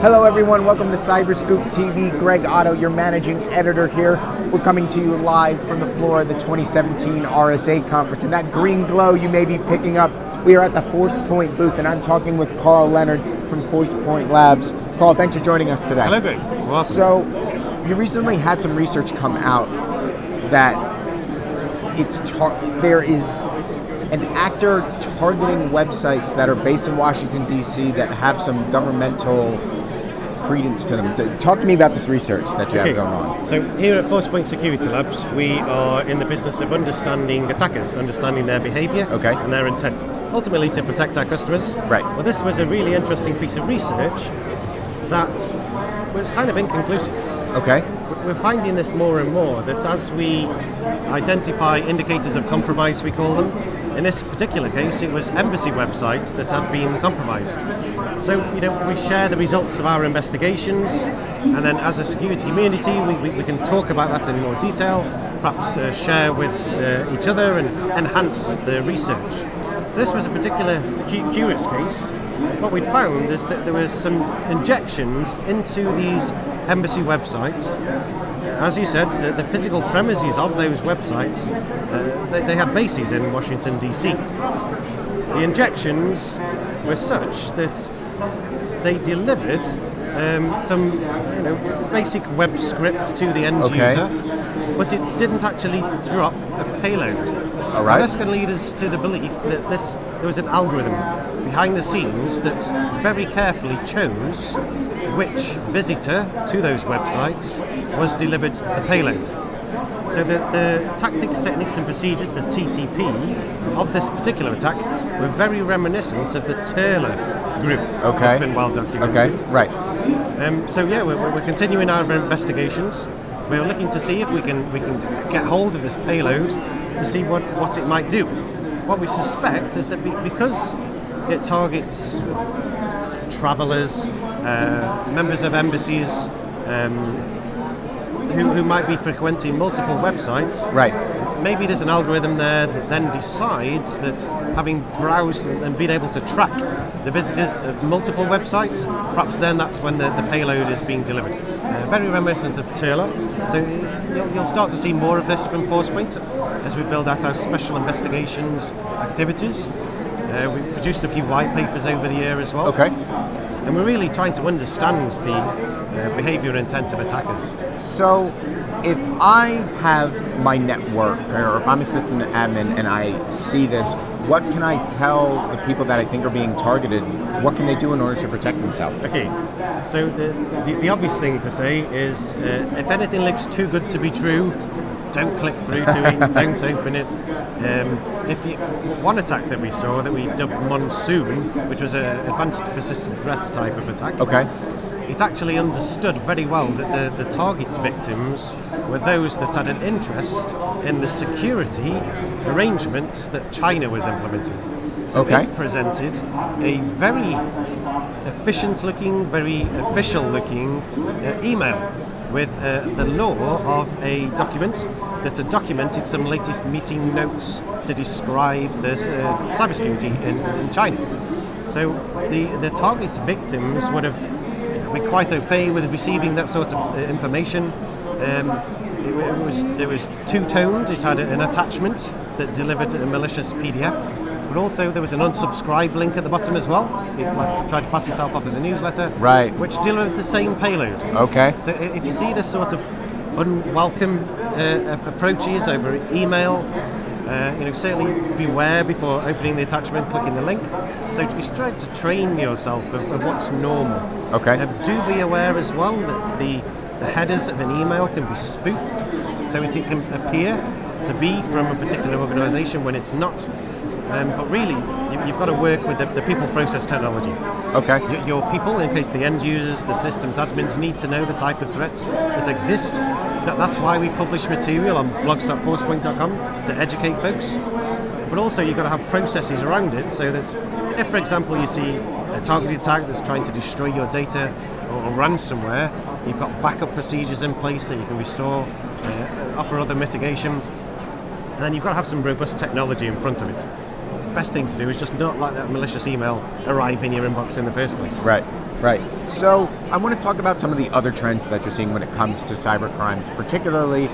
Hello everyone, welcome to Cyberscoop TV. Greg Otto, your managing editor here. We're coming to you live from the floor of the 2017 RSA conference. And that green glow you may be picking up, we are at the Forcepoint booth, and I'm talking with Leonard from Forcepoint Labs. Carl, thanks for joining us today. Hello, Greg. Welcome. So, you recently had some research come out that there is an actor targeting websites that are based in Washington, D.C. that have some governmental credence to them. Talk to me about this research that you have going on. So here at Forcepoint Security Labs, we are in the business of understanding attackers, understanding their behavior and their intent, ultimately to protect our customers. Right. Well, this was a really interesting piece of research that was kind of inconclusive. Okay. We're finding this more and more, that as we identify indicators of compromise, we call them, in this particular case, it was embassy websites that had been compromised. So, we share the results of our investigations, and then as a security community, we can talk about that in more detail, perhaps share with each other and enhance the research. So this was a particular curious case. What we'd found is that there was some injections into these embassy websites. As you said, the physical premises of those websites, they had bases in Washington, D.C. The injections were such that they delivered some basic web scripts to the end user, but it didn't actually drop a payload. All right. Now, this can lead us to the belief that there was an algorithm behind the scenes that very carefully chose which visitor to those websites was delivered the payload. So the tactics, techniques and procedures, the TTP, of this particular attack were very reminiscent of the Turler group. Okay. That's been well documented. Okay, right. We're continuing our investigations. We're looking to see if we can get hold of this payload to see what it might do. What we suspect is that because it targets travelers, members of embassies, who might be frequenting multiple websites. Right. Maybe there's an algorithm there that then decides that having browsed and been able to track the visitors of multiple websites, perhaps then that's when the payload is being delivered. Very reminiscent of Turler. So you'll start to see more of this from Forcepoint as we build out our special investigations activities. We produced a few white papers over the year as well. Okay. And we're really trying to understand the behavior and intent of attackers. So, if I have my network, or if I'm a system admin and I see this, what can I tell the people that I think are being targeted? What can they do in order to protect themselves? Okay, so the obvious thing to say is, if anything looks too good to be true, don't click through to it, don't open it. One attack that we saw that we dubbed Monsoon, which was an advanced persistent threats type of attack. Okay. It actually understood very well that the target victims were those that had an interest in the security arrangements that China was implementing. So it presented a very efficient-looking, very official-looking email with the law of a document that had documented some latest meeting notes to describe the cybersecurity in China. So the target victims would have been quite au fait with receiving that sort of information. It was two-toned. It had an attachment that delivered a malicious PDF, but also there was an unsubscribe link at the bottom as well. It tried to pass itself off as a newsletter, which delivered the same payload. Okay. So if you see this sort of unwelcome approaches over email, certainly beware before opening the attachment, clicking the link. So just try to train yourself of what's normal. Okay. Do be aware as well that the headers of an email can be spoofed, so it can appear to be from a particular organisation when it's not. But really, you've got to work with the people process technology. Okay. Your people, in case the end users, the systems admins, need to know the type of threats that exist. That's why we publish material on blogs.forcepoint.com to educate folks. But also you've got to have processes around it so that if, for example, you see a targeted attack that's trying to destroy your data or ransomware, you've got backup procedures in place that you can restore, offer other mitigation. And then you've got to have some robust technology in front of it. best thing to do is just not let that malicious email arrive in your inbox in the first place. Right. So I want to talk about some of the other trends that you're seeing when it comes to cyber crimes. Particularly,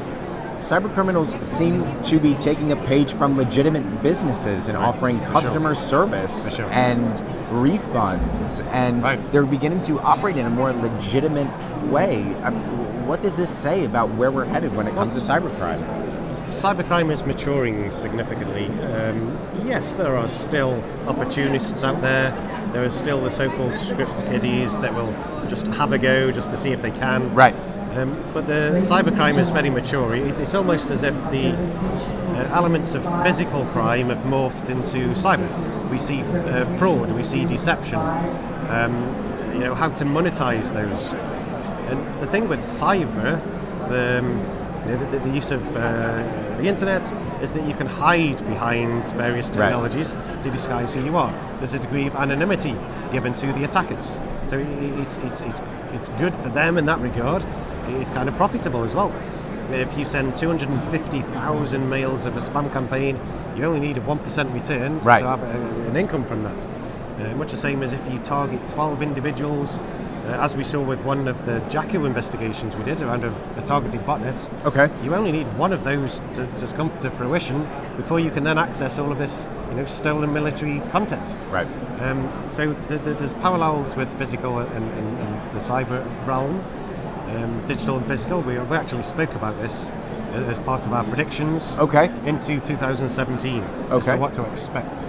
cyber criminals seem to be taking a page from legitimate businesses and offering customer service and refunds, and they're beginning to operate in a more legitimate way. What does this say about where we're headed when it comes to cybercrime? Cybercrime is maturing significantly. Yes, there are still opportunists out there. There are still the so-called script kiddies that will just have a go just to see if they can. Right. But the cybercrime is very mature. It's almost as if the elements of physical crime have morphed into cyber. We see fraud, we see deception, how to monetize those. And the thing with cyber, the use of the internet, is that you can hide behind various technologies to disguise who you are. There's a degree of anonymity given to the attackers. So it's good for them in that regard. It's kind of profitable as well. If you send 250,000 mails of a spam campaign, you only need a 1% return to have an income from that. Much the same as if you target 12 individuals, as we saw with one of the Jacko investigations we did around a targeted botnet. Okay. You only need one of those to come to fruition before you can then access all of this, stolen military content. Right. So there's parallels with physical and the cyber realm. Digital and physical. We actually spoke about this as part of our predictions into 2017 as to what to expect.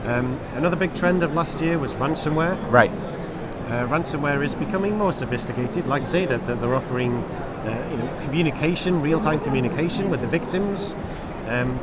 Another big trend of last year was ransomware. Right. Ransomware is becoming more sophisticated. Like I say, that they're offering communication, real-time communication with the victims.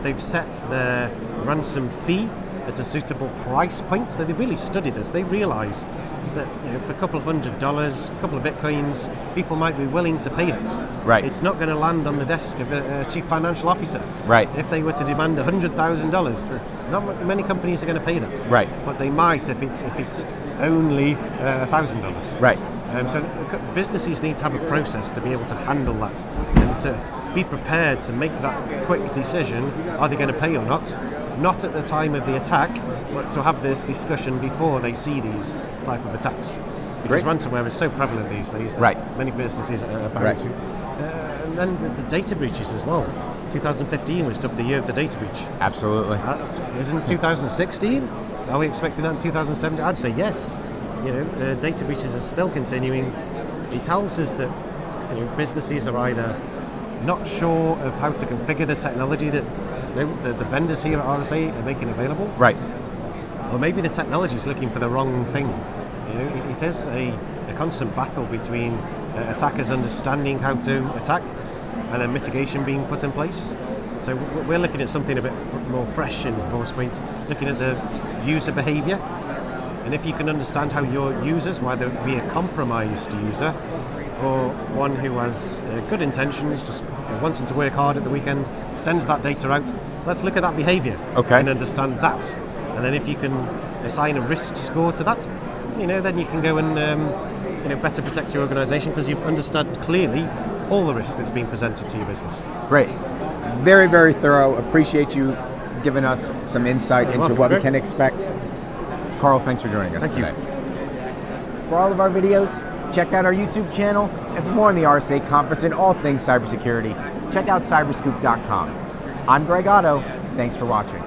They've set their ransom fee at a suitable price point. So they've really studied this. They realise that for a couple of $100, a couple of bitcoins, people might be willing to pay that. Right. It's not going to land on the desk of a chief financial officer. Right. If they were to demand $100,000, not many companies are going to pay that. Right. But they might if it's only $1,000. Right. So businesses need to have a process to be able to handle that and to be prepared to make that quick decision. Are they going to pay or not? Not at the time of the attack, but to have this discussion before they see these type of attacks. Because ransomware is so prevalent these days that many businesses are bound to. And then the data breaches as well. 2015 was dubbed the year of the data breach. Absolutely. Isn't 2016? Are we expecting that in 2017? I'd say yes. Data breaches are still continuing. It tells us that businesses are either not sure of how to configure the technology that the vendors here at RSA are making available. Right. Or maybe the technology is looking for the wrong thing. It is a constant battle between attackers understanding how to attack and then mitigation being put in place. So we're looking at something a bit more fresh in Forcepoint, looking at the user behavior. And if you can understand how your users, whether it be a compromised user or one who has good intentions, just wanting to work hard at the weekend, sends that data out, let's look at that behavior and understand that. And then if you can assign a risk score to that, then you can go and better protect your organisation because you've understood clearly all the risk that's being presented to your business. Great. Very, very thorough. Appreciate you giving us some insight into what we can expect. Carl, thanks for joining us today. For all of our videos, check out our YouTube channel, and for more on the RSA conference and all things cybersecurity, check out cyberscoop.com. I'm Greg Otto. Thanks for watching.